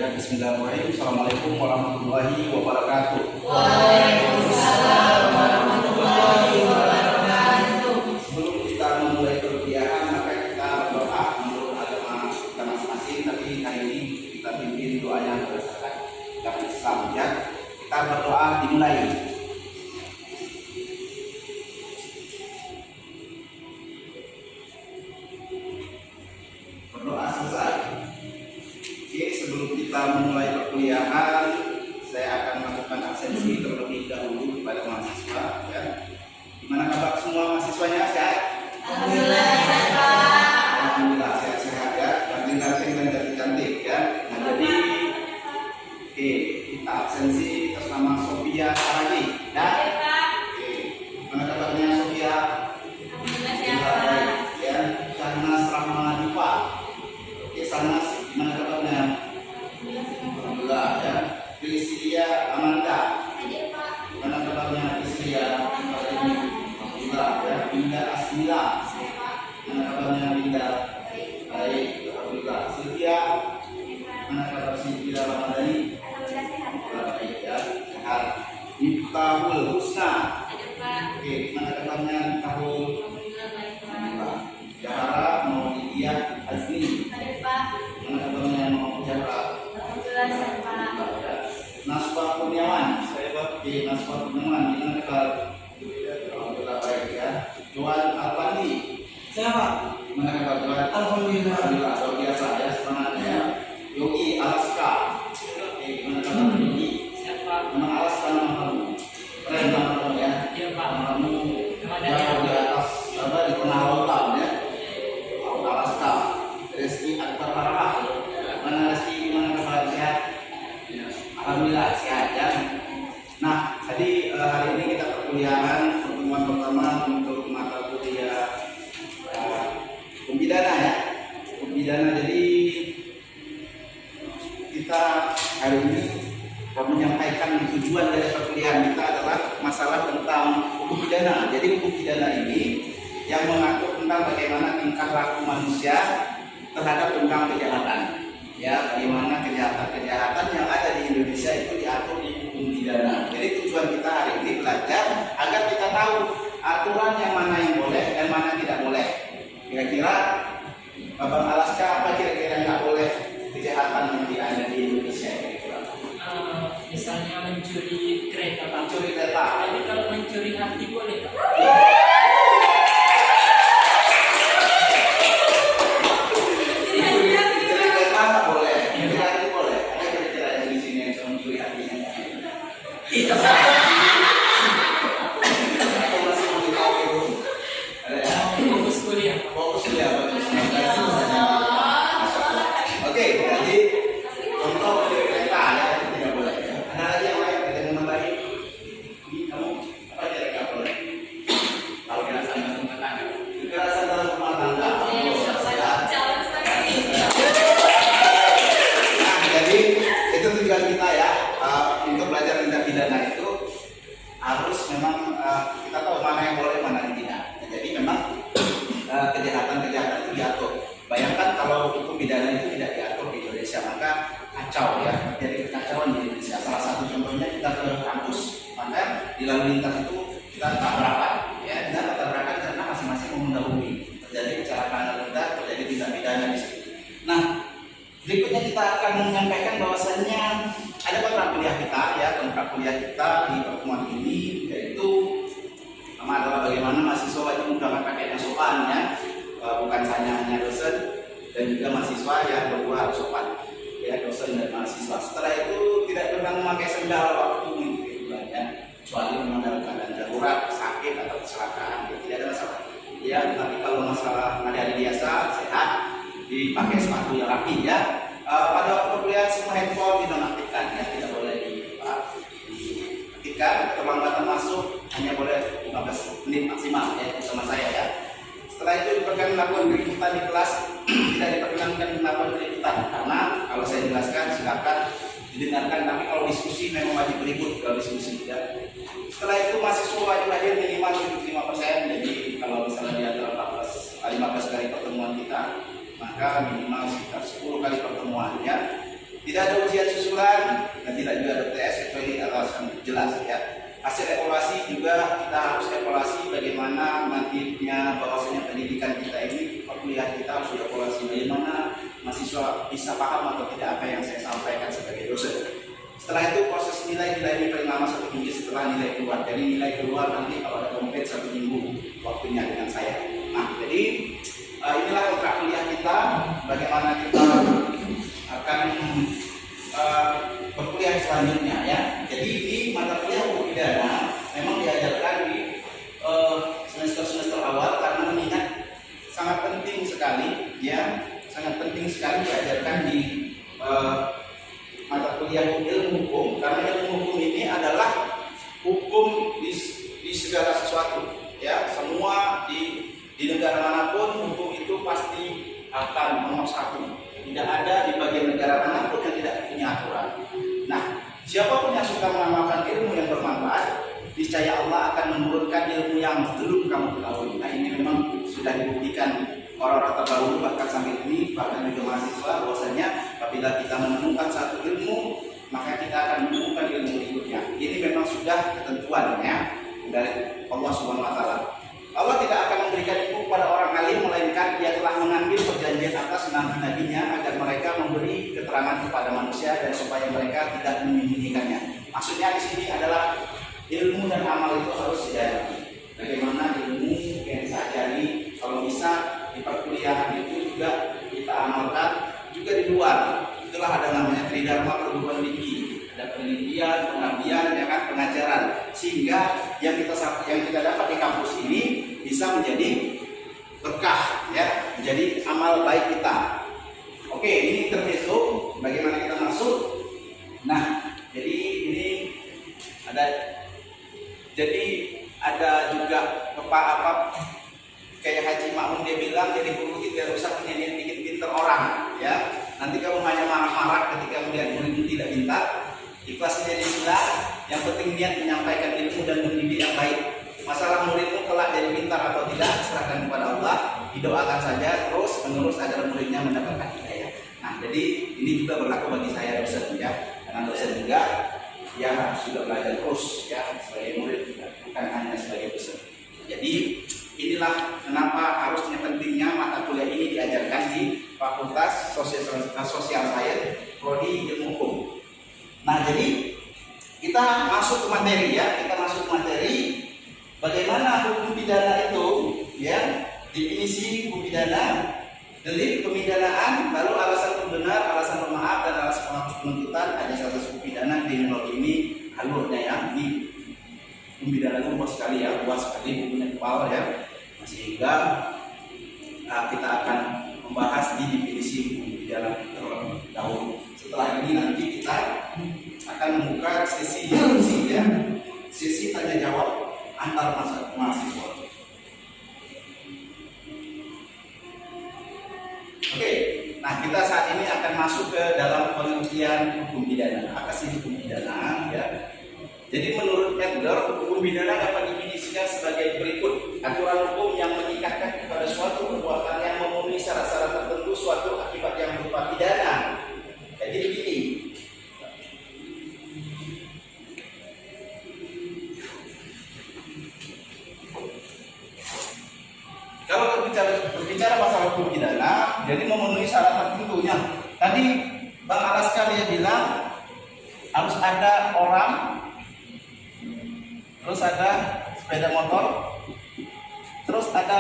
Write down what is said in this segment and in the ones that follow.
Bismillahirrahmanirrahim. Assalamualaikum warahmatullahi wabarakatuh. Waalaikumsalam warahmatullahi wabarakatuh. Sebelum kita memulai perkuliahan, maka kita berdoa menurut agama kita masing-masing. Tapi hari ini kita pimpin doanya berdasarkan agama Islam. Ya, kita berdoa dimulai. Berdoa selesai. Oke, sebelum kita memulai perkuliahan, saya akan melakukan absensi terlebih dahulu kepada mahasiswa. Ya. Gimana kabar semua mahasiswanya? Sehat? Alhamdulillah sehat, Pak. Alhamdulillah sehat-sehat ya. Ganteng-ganteng dan cantik-cantik ya. Nah, jadi oke, kita absensi atas nama Sofia Saragi. Ya. Oke, gimana kabarnya Sofia? Alhamdulillah sehat, Pak. Ya, Sarnas Rahmanadipa. Oke, Sarnas gimana kabarnya? Alhamdulillah ya. Priscilia Amanda. Hadir, Pak. Gimana kabarnya Priscilia? Alhamdulillah ya. Binda Asmila. Sehat, Pak. Gimana kabarnya Binda? Baik. Baik, alhamdulillah. Sylvia, mana kabar Sylvia Ramadhani? Alhamdulillah sehat, Pak. Baik ya, sehat. Miftahul Husna. Hadir, Pak. Oke, mana kabarnya Miftahul? Alhamdulillah baik, Pak. Alhamdulillah. Jahara Maulidiyah Azmi. Hadir, Pak. Mana kabarnya mau Jahara? Alhamdulillah sehat, Pak. Alhamdulillah ya. Nasfa Kurniawan. Saya Oke, Nasfa Kurniawan. Gimana kabar? Alhamdulillah baik ya. Joan Alpandi. Saya Pak. Gimana kabar Joan? Alhamdulillah. Alhamdulillah, luar biasa ya semangatnya. Yogi Alaska. Oke, gimana kabar Yogi? Sehat, Pak. Memang Alaska nama kamu. Keren nama kamu ya. Iya, Pak. Nama kamu Nama jauh di atas apa di tengah lautan ya. Laut Alaska. Reski Akbar Harahap. Mana Reski gimana kabar sehat? Alhamdulillah sehat ya. Nah, tadi hari ini kita perkuliahan pertemuan pertama untuk mata kuliah hukum pidana ya. Hukum pidana, jadi kita hari ini menyampaikan tujuan dari perkuliahan kita adalah masalah tentang hukum pidana. Jadi hukum pidana ini yang mengatur tentang bagaimana tingkah laku manusia terhadap tentang kejahatan. Ya, bagaimana kejahatan-kejahatan yang ada di Indonesia itu diatur di hukum pidana. Jadi tujuan kita hari ini belajar agar kita tahu aturan yang mana yang boleh dan mana tidak boleh. Kira-kira Babang Alaska apa kira-kira nggak boleh kejahatan yang ada di Indonesia kira-kira? Misalnya mencuri kereta, Pak. Mencuri kereta. Tapi kalau mencuri hati boleh, Pak. Mencuri kereta nggak boleh, mencuri hati boleh. Ada kira-kira yang di sini yang mencuri hatinya? Itu saya. Aku masih mau tahu itu. Ada ya? Fokus kuliah. Fokus ya, bagus. Oke, jadi contoh mencuri kereta ya itu tidak boleh. Ada lagi yang lain kita mau nambahin? Kamu apa kira-kira boleh? Kalau kekerasan dalam rumah tangga. Kekerasan dalam rumah tangga. Calon saya. Nah, jadi itu tujuan kita ya, untuk belajar tindak pidana itu harus memang kita tahu mana yang boleh mana yang tidak. Jadi memang kejahatan-kejahatan itu diatur. Bayangkan kalau hukum pidana itu tidak diatur di Indonesia, maka kacau ya, jadi kekacauan di Indonesia. Salah satu contohnya kita ke kampus, maka di lalu lintas itu kita tabrakan, ya, dan tabrakan karena masing-masing mendahului. Terjadi kecelakaan lalu lintas, terjadi tindak pidana di situ. Nah, berikutnya kita akan menyampaikan bahwasannya ada kontrak kuliah kita ya, kontrak kuliah kita di pertemuan ini yaitu pertama adalah bagaimana mahasiswa wajib menggunakan pakaian yang sopan ya, bukan hanya dosen dan juga mahasiswa yang berdua harus sopan ya, dosen dan mahasiswa. Setelah itu tidak pernah memakai sendal waktu mengikuti ya, kecuali memang dalam keadaan darurat, sakit atau kecelakaan, tidak ada masalah. Ya, tapi kalau masalah hari biasa sehat dipakai sepatu yang rapi ya. Pada waktu perkuliahan semua handphone dinonaktifkan ya, tidak boleh diaktifkan. Keterlambatan masuk hanya boleh 15 menit maksimal ya, sama saya ya. Setelah itu diperkenankan melakukan keributan di kelas, tidak diperkenankan melakukan keributan karena kalau saya jelaskan silakan didengarkan, tapi kalau diskusi memang wajib berikut kalau diskusi ya. Setelah itu mahasiswa wajib hadir minimal 75%. Jadi kalau misalnya di antara 15 kali pertemuan kita, maka minimal sekitar 10 kali pertemuannya Tidak ada ujian susulan dan tidak juga ada tes kecuali alasan jelas ya. Hasil evaluasi juga kita harus evaluasi bagaimana nantinya bahwasanya pendidikan kita ini, perkuliahan kita harus dievaluasi bagaimana mahasiswa bisa paham atau tidak apa yang saya sampaikan sebagai dosen. Setelah itu proses nilai-nilai ini paling lama 1 minggu setelah nilai keluar. Jadi nilai keluar nanti kalau ada kompet 1 minggu waktunya dengan saya. Nah, jadi inilah kontrak kuliah kita, bagaimana kita akan berkuliah selanjutnya ya. Jadi ini mata kuliah hukum pidana memang diajarkan di semester-semester awal karena mengingat sangat penting sekali ya, sangat penting sekali diajarkan di mata kuliah ilmu hukum, karena ilmu hukum ini adalah hukum di segala sesuatu ya. Semua di negara manapun hukum itu pasti akan nomor 1. Tidak ada di bagian negara manapun yang tidak punya aturan. Nah, siapapun yang suka mengamalkan ilmu yang bermanfaat, niscaya Allah akan menurunkan ilmu yang belum kamu ketahui. Nah, ini memang sudah dibuktikan orang-orang terdahulu bahkan sampai ini, bahkan juga mahasiswa, bahwasanya apabila kita menemukan satu ilmu, maka kita akan menemukan ilmu berikutnya. Ini memang sudah ketentuan ya dari Allah Subhanahu wa taala. Allah tidak akan memberikan itu kepada orang alim, melainkan Dia telah mengambil perjanjian atas nabi-nabinya agar mereka memberi keterangan kepada manusia dan supaya mereka tidak menyembunyikannya. Maksudnya di sini adalah ilmu dan amal itu harus dijalani. Bagaimana ilmu yang kita ajari, kalau bisa di perkuliahan itu juga kita amalkan, juga di luar. Itulah ada namanya tridharma perguruan tinggi, ada penelitian, pengabdian, ya kan, pengajaran, sehingga yang kita dapat di kampus ini bisa menjadi berkah ya, menjadi amal baik kita. Oke, ini termasuk bagaimana kita masuk. Nah, jadi ini ada juga kayak Haji Ma'mun dia bilang, jadi guru tidak usah punya niat bikin pinter orang ya. Nanti kamu hanya marah-marah ketika melihat murid tidak pintar. Ikhlas jadi sila, yang penting niat menyampaikan ilmu dan mendidik yang baik. Masalah muridmu kelak jadi pintar atau tidak, serahkan kepada Allah, didoakan saja terus menerus agar muridnya mendapatkan hidayah. Nah, jadi ini juga berlaku bagi saya dosen ya, karena dosen juga ya harus juga belajar terus ya sebagai murid, bukan hanya sebagai dosen. Jadi inilah kenapa harusnya pentingnya mata kuliah ini diajarkan di Fakultas Sosial Sains Prodi Ilmu Hukum. Nah, jadi kita masuk ke materi ya, bagaimana hukum pidana itu ya, definisi hukum pidana, delik pemidanaan, lalu alasan pembenar, alasan pemaaf, dan alasan penghapus penuntutan. Hanya satu hukum pidana, kriminologi ini alurnya ya. Ini hukum pidana itu luas sekali ya, luas sekali bukunya kepala ya, sehingga kita akan membahas di definisi hukum pidana terlebih dahulu. Setelah ini nanti kita akan membuka sesi diskusi ya, sesi tanya jawab antar mahasiswa. Oke, nah kita saat ini akan masuk ke dalam pengertian hukum pidana. Apa sih hukum pidana ya? Jadi menurut Edgar, hukum pidana dapat didefinisikan sebagai berikut: aturan hukum yang mengikatkan kepada suatu perbuatan yang memenuhi syarat-syarat tertentu suatu akibat yang berupa pidana. Jadi begini. Kalau berbicara masalah hukum pidana, jadi memenuhi syarat tertentunya. Tadi Bang Alaska dia bilang harus ada orang, terus ada sepeda motor, terus ada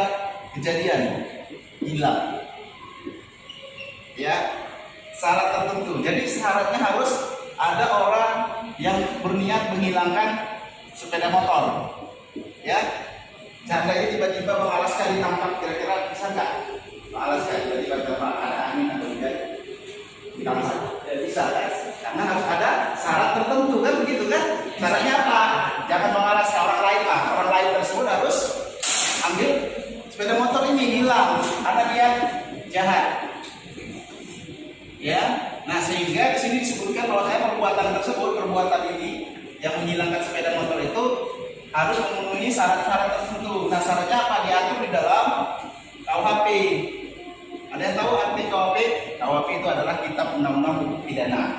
kejadian hilang. Ya, syarat tertentu. Jadi syaratnya harus ada orang yang berniat menghilangkan sepeda motor. Ya. Seandainya tiba-tiba Bang Alaska ditangkap, kira-kira bisa nggak? Bang Alaska tiba-tiba ada angin atau hujan ditangkap? Tidak bisa kan? Karena harus ada syarat tertentu kan, begitu kan? Syaratnya apa? Jangan Bang Alaska, orang lain lah. Orang lain tersebut harus ambil sepeda motor ini, hilang karena dia jahat. Ya, nah sehingga di sini disebutkan bahwa saya perbuatan ini yang menghilangkan sepeda motor itu harus memenuhi syarat-syarat tertentu. Nah, syaratnya apa? Diatur di dalam KUHP. Ada yang tahu arti KUHP? KUHP itu adalah Kitab Undang-Undang Hukum Pidana.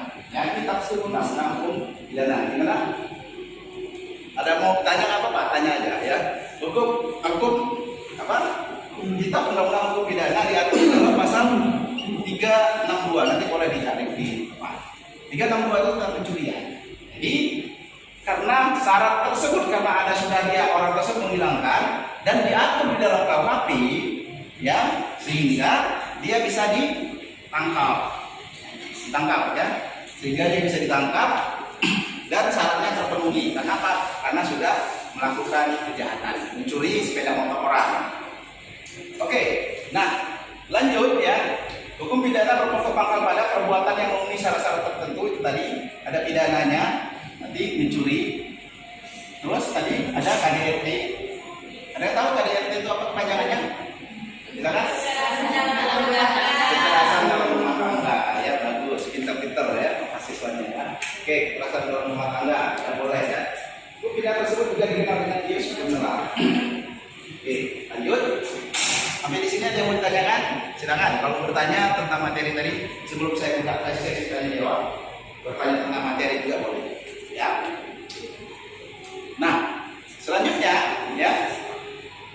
hukum apa? Kitab Undang-Undang Hukum Pidana diatur dalam pasal 362. Nanti boleh dicari di depan. 362 itu tentang pencurian. Jadi karena syarat tersebut, karena ada sudah dia orang tersebut menghilangkan dan diatur di dalam KUHP, ya, sehingga dia bisa ditangkap ya, sehingga dia bisa ditangkap dan syaratnya terpenuhi. Kenapa? Karena sudah melakukan kejahatan, mencuri sepeda motor orang. Oke, nah lanjut ya. Hukum pidana berpokok pangkal pada perbuatan yang memenuhi syarat-syarat tertentu. Itu tadi ada pidananya, nanti mencuri. Terus tadi ada KDRT. Ada yang tahu KDRT itu apa kepanjangannya? Silakan. Kekerasan dalam rumah tangga. Ya bagus, pintar-pintar ya mahasiswanya ya. Oke, kekerasan dalam rumah tangga, tidak boleh ya. Hukum pidana tersebut juga dikenal dengan jurus penyerang. Oke, lanjut. Sampai di sini ada yang mau ditanyakan? Silakan. Kalau bertanya tentang materi tadi, sebelum saya buka sesi tanya jawab, bertanya tentang materi juga boleh. Ya. Nah, selanjutnya, ya,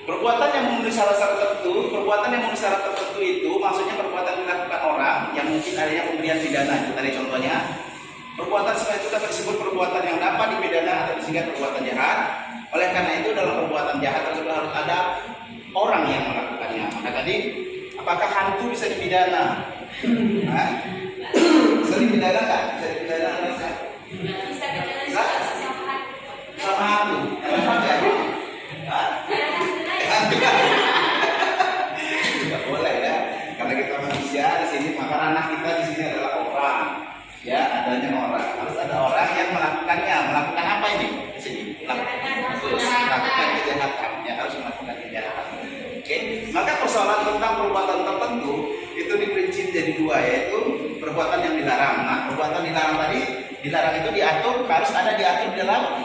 perbuatan yang memenuhi syarat-syarat tertentu, perbuatan yang memenuhi syarat tertentu itu maksudnya perbuatan yang dilakukan orang yang mungkin adanya pemberian pidana. Itu tadi contohnya. Perbuatan seperti itu dapat disebut perbuatan yang dapat dipidana atau disingkat perbuatan jahat. Oleh karena itu dalam perbuatan jahat tersebut harus ada orang yang melakukannya. Maka tadi, apakah hantu bisa dipidana? Bisa dipidana nggak? Bisa dipidana nggak? Bisa beda Sama hantu. Kenapa nggak? Hantu kan? Tidak boleh ya. Karena kita manusia di sini, maka anak kita di sini adalah orang. Ya, adanya orang. Harus ada orang yang melakukannya. Melakukan apa ini? Di sini. Melakukan kejahatan. Ya, harus melakukan kejahatan. Oke. Maka persoalan tentang perbuatan tertentu itu diperinci jadi dua, yaitu perbuatan yang dilarang. Nah, perbuatan dilarang tadi, dilarang itu diatur, harus ada diatur dalam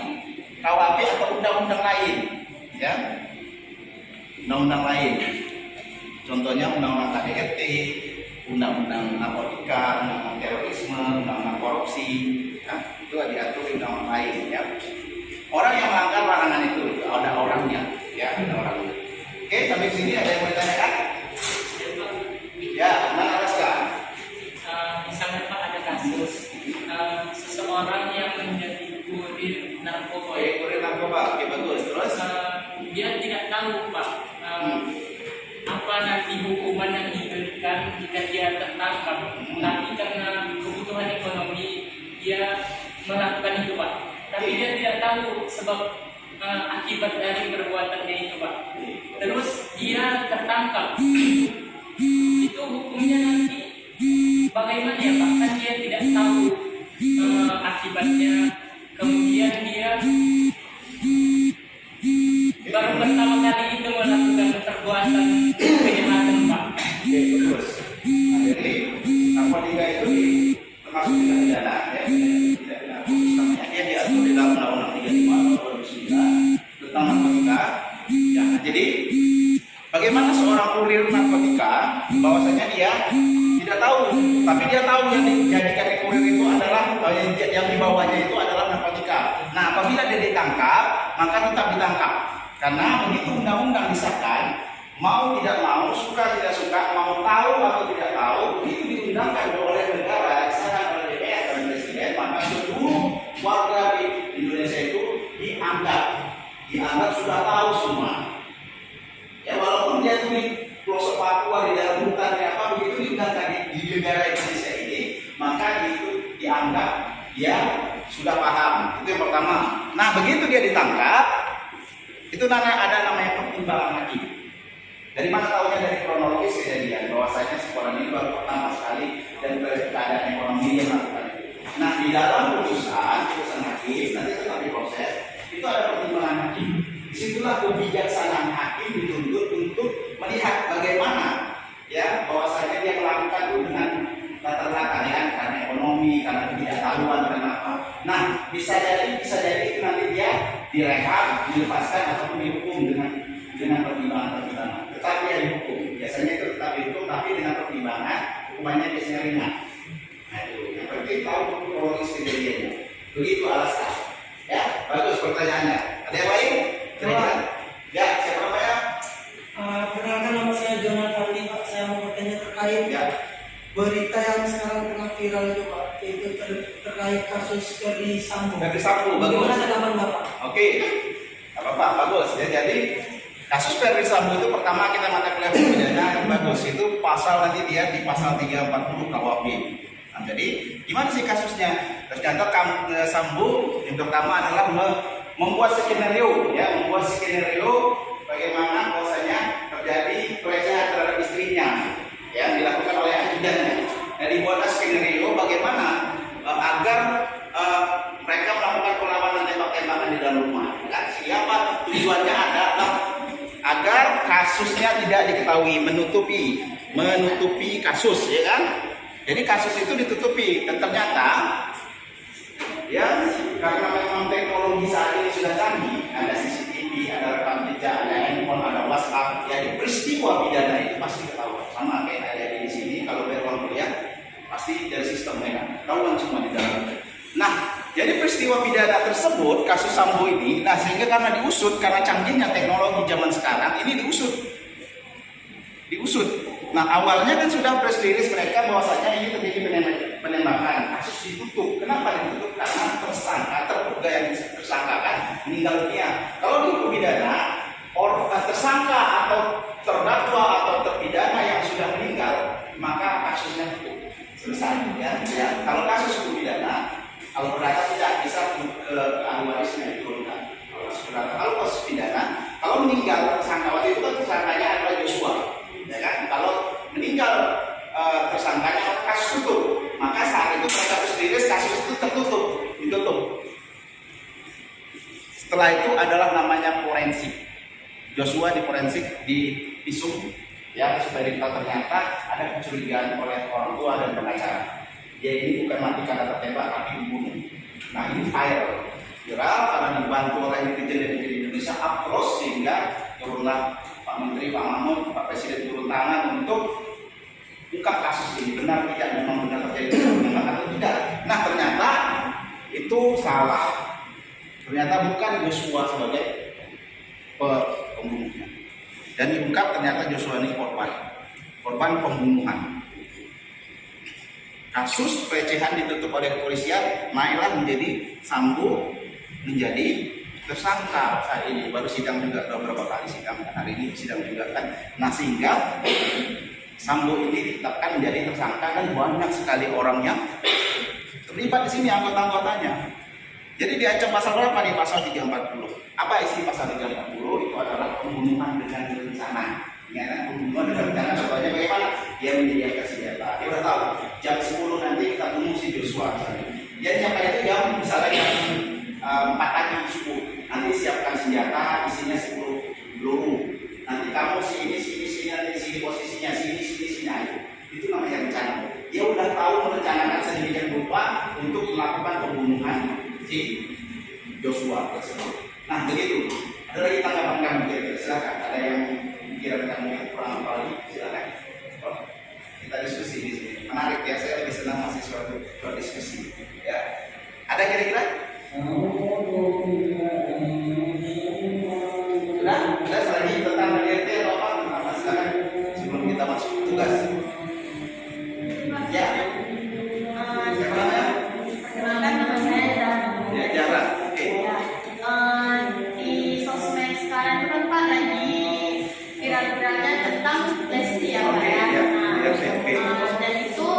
KUHP atau undang-undang lain. Ya. Undang-undang lain. Contohnya undang-undang KDRT, undang-undang narkotika, undang-undang terorisme, undang-undang korupsi, ya, itu diatur di undang-undang lain. Ya. Orang yang melanggar larangan itu ada orangnya, ya, ada orangnya. Oke, sampai sini ada yang mau ditanyakan? Ya, mana Alaska? Misalnya Pak ada kasus seseorang yang menjadi kurir narkoba. Kurir narkoba, oke bagus. Terus? Dia tidak tahu Pak apa nanti hukuman yang diberikan jika dia tertangkap. Tapi karena kebutuhan ekonomi dia melakukan itu Pak. Tapi dia tidak tahu sebab akibat dari perbuatannya itu Pak. Terus dia tertangkap. Itu hukumnya nanti bagaimana ya Pak? Kan dia tidak tahu akibatnya. Kemudian dia baru pertama kali itu melakukan perbuatan kejahatan Pak. Oke, bagus. Nah, jadi narkotika itu termasuk tindak pidana, ya. Tindak pidana khusus namanya. Dia diatur di dalam Undang-Undang 35 tahun 2009 tentang narkotika. Ya, jadi bagaimana seorang kurir narkotika, bahwasanya dia tidak tahu, tapi dia tahu yang dijadikan kurir itu adalah yang dibawanya itu adalah narkotika. Nah, apabila dia ditangkap, maka tetap ditangkap. Karena begitu undang-undang disahkan, mau tidak mau, suka tidak suka, mau tahu atau tidak tahu, begitu diundangkan oleh negara, disahkan oleh DPR dan Presiden, maka seluruh warga di Indonesia itu dianggap sudah tahu semua. Ya, walaupun dia itu di pelosok Papua, di dalam hutan, di apa, begitu diundangkan di negara Indonesia ini, maka itu dianggap dia sudah paham. Itu yang pertama. Nah, begitu dia ditangkap, itu ada namanya pertimbangan hakim. Dari mana tahunya? Dari kronologis kejadian, bahwasanya sekolah ini baru pertama sekali dan keadaan ekonomi yang melakukan itu. Nah, di dalam putusan hakim nanti setelah diproses itu ada pertimbangan hakim. Disitulah kebijaksanaan hakim dituntut untuk melihat bagaimana ya bahwasanya dia melakukan itu dengan latar belakang ya, karena ekonomi, karena ketidaktahuan, karena apa. Nah, bisa jadi itu nanti dia direhab, dilepaskan ataupun dihukum dengan pertimbangan. Tetapi yang dihukum biasanya itu tetap dihukum, tapi dengan pertimbangan hukumannya biasanya ringan. Nah, itu yang penting tahu kronologis kejadiannya. Begitu alasan. Ya, bagus pertanyaannya. Ada yang lain? Ya, siapa namanya? Sambo. Verdi Sambo, bagus. Bagaimana tanggapan Bapak? Oke, nggak apa-apa, bagus ya. Jadi kasus Verdi Sambo itu pertama kita mata kuliah pidana yang bagus itu pasal nanti dia di pasal 340 KUHP. Nah, jadi gimana sih kasusnya? Ternyata Sambo yang pertama adalah membuat skenario, ya, membuat skenario bagaimana bahwasanya terjadi pelecehan terhadap istrinya yang dilakukan oleh ajudannya. Nah, dibuatlah skenario bagaimana agar mereka melakukan perlawanan tembak-tembakan di dalam rumah. Kan siapa tujuannya adalah agar kasusnya tidak diketahui, menutupi kasus, ya kan? Jadi kasus itu ditutupi dan ternyata ya karena memang teknologi saat ini sudah canggih, ada CCTV, ada rekam jejak, ada handphone, ada WhatsApp, ya peristiwa pidana itu pasti ketahuan. Sama kayak ada di sini kalau beruang kuliah pasti dari sistem mereka ketahuan semua di dalam. Nah, jadi peristiwa pidana tersebut kasus Sambo ini, nah sehingga karena diusut karena canggihnya teknologi zaman sekarang ini diusut. Nah awalnya kan sudah press release mereka bahwasanya ini terjadi penembakan, kasus ditutup. Kenapa ditutup? Karena tersangka, terduga yang tersangkakan meninggal dunia. Kalau di hukum pidana, tersangka atau terdakwa atau terpidana yang sudah meninggal, maka kasusnya tutup, selesai. Ya. Kalau kasus hukum pidana, kalau perdata tidak bisa ahli warisnya diturunkan. Kalau kasus pidana, kalau meninggal tersangka waktu itu kan tersangkanya adalah Joshua. Ya kan? Kalau meninggal tersangkanya kasus tutup, maka saat itu mereka berdiri kasus itu ditutup. Setelah itu adalah namanya forensik. Joshua di forensik di visum, ya supaya diketahui ternyata ada kecurigaan oleh orang tua dan pengacara. Dia ini bukan mati karena tertembak tapi dibunuh. Nah ini viral karena dibantu oleh netizen Indonesia upload sehingga turunlah Pak Menteri, Pak Mahmud, Pak Presiden turun tangan untuk ungkap kasus ini benar tidak, memang benar terjadi penembakan atau tidak. Nah ternyata itu salah. Ternyata bukan Joshua sebagai pembunuhnya. Dan diungkap ternyata Joshua ini korban pembunuhan. Kasus pelecehan ditutup oleh kepolisian, naiklah menjadi Sambo menjadi tersangka saat ini, baru sidang juga beberapa kali sidang, hari ini sidang juga kan. Nah sehingga Sambo ini ditetapkan menjadi tersangka dan banyak sekali orang yang terlibat di sini anggota-anggotanya. Jadi diancam pasal berapa nih? Pasal 340. Apa isi pasal 340? Itu adalah pembunuhan dengan berencana. Ya kan? Pembunuhan dengan berencana contohnya bagaimana? Dia menyediakan senjata. Dia udah tahu jam 10 nanti kita bunuh si Joshua. Dia nyampe itu jam misalnya jam 4 pagi subuh. Nanti siapkan senjata, isinya 10 peluru. Nanti kamu sini, nanti sini posisinya, sini. Itu namanya rencana. Dia udah tahu merencanakan sedemikian rupa untuk melakukan pembunuhan si Joshua tersebut. Nah begitu. Ada lagi tanggapan kamu? Silakan. Ada yang pikiran kamu yang kurang apa lagi? Silakan. Kita diskusi di sini. Menarik ya. Saya lebih senang mahasiswa berdiskusi. Ya. Ada kira-kira? Sudah lagi tentang DRT atau apa? Silakan sebelum kita masuk ke tugas. Ya. Perkenalkan nama saya Zara. Ya, Zara. Oke. Ya. Di sosmed sekarang itu kan Pak lagi viral-viralnya tentang Lesti ya Pak ya. Ya. Dan itu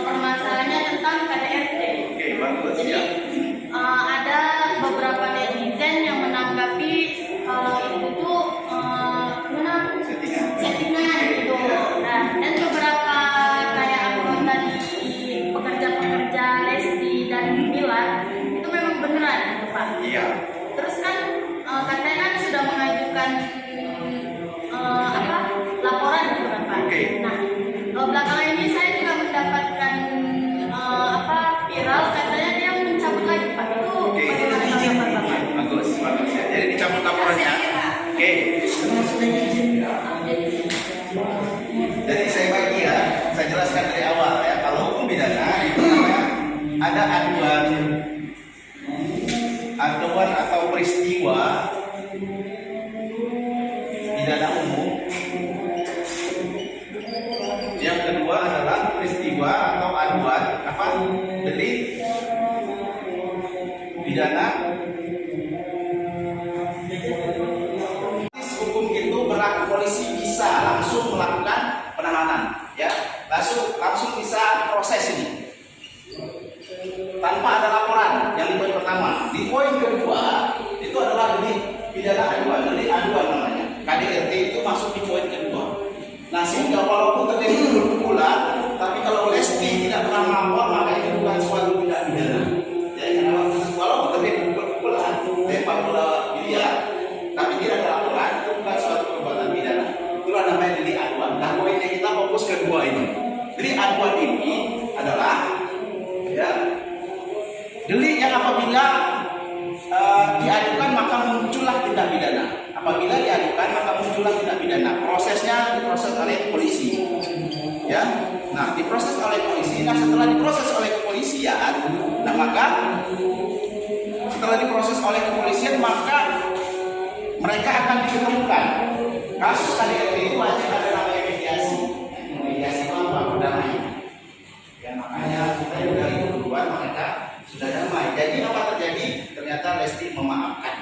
permasalahannya tentang KDRT. Oke, bagus Jadi ya. ada beberapa netizen yang menanggapi kalau itu tuh settingan gitu. Nah, dan beberapa kayak anggota di pekerja-pekerja Lesti dan Bilar itu memang beneran gitu Pak. Iya. Terus kan katanya kan sudah mengajukan laporan gitu kan Pak. Oke. Nah, belakangan ini saya juga mendapatkan viral katanya dia mencabut lagi Pak. Itu Oke. bagaimana tanggapan Bapak? Bagus ya. Jadi dicabut laporannya. Oke. Jadi saya bagi ya, saya jelaskan dari awal ya. Kalau hukum pidana itu namanya ada aduan atau peristiwa pidana umum. Yang kedua adalah peristiwa atau aduan delik pidana. Hukum itu berlaku, polisi bisa langsung melakukan penahanan, ya, langsung bisa proses ini tanpa ada laporan. Yang di poin pertama. Di poin kedua itu adalah delik pidana aduan, delik aduan namanya. KDRT itu masuk di poin kedua. Nah, sehingga walaupun terjadi berpukulan, tapi kalau Lesti tidak pernah melapor, maka itu bukan suatu tindak pidana. Jadi walaupun terjadi berpukulan, tembak bola biliar, tapi tidak ada laporan, itu bukan suatu perbuatan pidana. Itulah namanya delik aduan. Nah, poinnya kita fokus kedua ini. Delik aduan ini adalah, ya, delik yang apabila diadukan maka muncullah tindak pidana. Apabila diadukan maka muncullah tindak pidana. Prosesnya diproses oleh polisi. Ya. Nah, diproses oleh polisi. Nah, setelah diproses oleh kepolisian, nah maka setelah diproses oleh kepolisian maka mereka akan diketemukan. Kasus KDRT itu hanya ada namanya mediasi. Mediasi itu apa? Berdamai. Ya, makanya kita juga itu duluan mereka sudah damai. Jadi apa terjadi? Ternyata Lesti memaafkan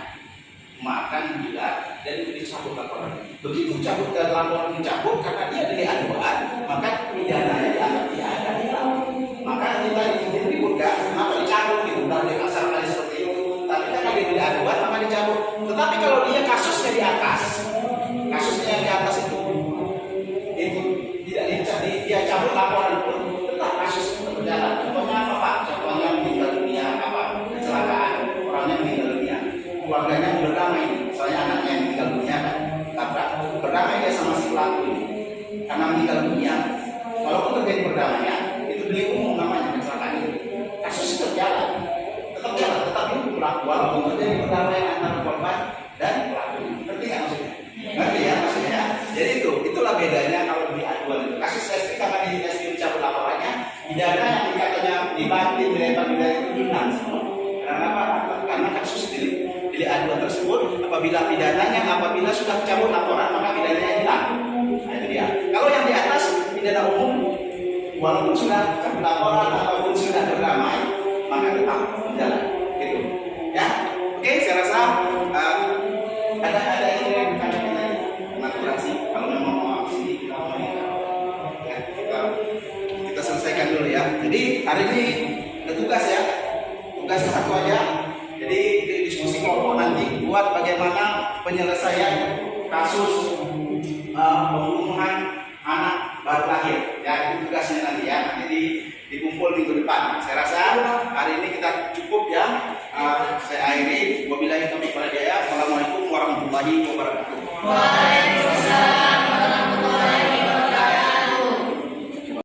bila dan dicabut laporan. Begitu cabut dan laporan dicabut karena dia delik aduan, maka pidananya dianggap tiada hilang. Maka kita ributkan, maka dicabut gitu. Udah kasar kali seperti itu. Tapi karena dia delik aduan maka dicabut. Tetapi kalau dia kasusnya di atas itu tidak dicabut, dia cabut laporan pun tetap kasus itu berjalan. Contohnya apa Pak? Contohnya meninggal dunia, apa kecelakaan, orangnya meninggal dunia, keluarganya berdamai, misalnya anaknya yang meninggal dunia kan, tabrak, berdamai dia sama si pelaku ini karena meninggal dunia. Walaupun terjadi perdamaian, itu delik umum namanya kecelakaan itu. Kasus itu tetap jalan, tetapi itu berlaku walaupun terjadi perdamaian antara korban dan pelaku. Ngerti nggak maksudnya? Ngerti ya maksudnya? Jadi itulah bedanya kalau di aduan itu. Kasus Lesti karena Lesti dicabut laporannya, pidana yang dikatanya dibanting dilempar itu hilang semua. Karena apa? Karena kasus delik aduan tersebut apabila sudah dicabut laporan maka pidananya hilang. Nah, itu dia. Kalau yang di atas pidana umum walaupun sudah dicabut laporan ataupun sudah berdamai maka tetap berjalan. Gitu. Ya. Oke, saya rasa ada ini yang naturasi. Kalau memang mau aksi kita selesaikan dulu ya. Jadi hari ini ada tugas ya. Tugasnya satu aja. Jadi diskusi kelompok nanti buat bagaimana penyelesaian kasus pembunuhan anak baru lahir. Ya, itu tugasnya nanti ya. Jadi dikumpul minggu depan. Saya rasa hari ini kita cukup ya. Saya akhiri. Wabillahi taufiq wal hidayah. Assalamualaikum warahmatullahi wabarakatuh.